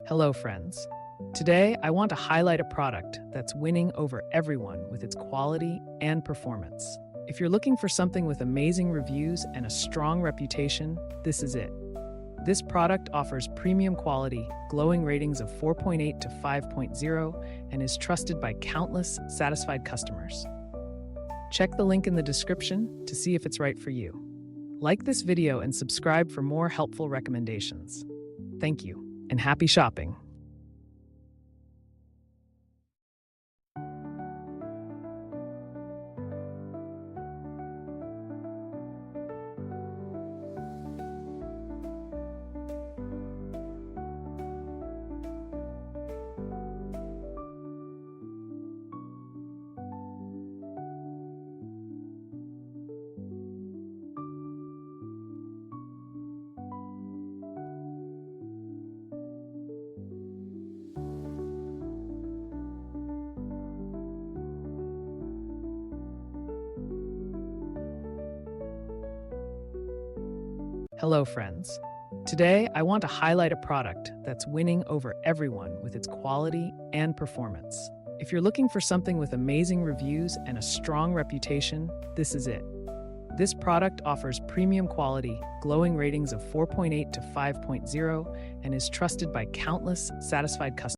Hello, friends. Today, I want to highlight a product that's winning over everyone with its quality and performance. If you're looking for something with amazing reviews and a strong reputation, this is it. This product offers premium quality, glowing ratings of 4.8 to 5.0, and is trusted by countless satisfied customers. Check the link in the description to see if it's right for you. Like this video and subscribe for more helpful recommendations. Thank you, and happy shopping! Hello, friends. Today, I want to highlight a product that's winning over everyone with its quality and performance. If you're looking for something with amazing reviews and a strong reputation, this is it. This product offers premium quality, glowing ratings of 4.8 to 5.0, and is trusted by countless satisfied customers.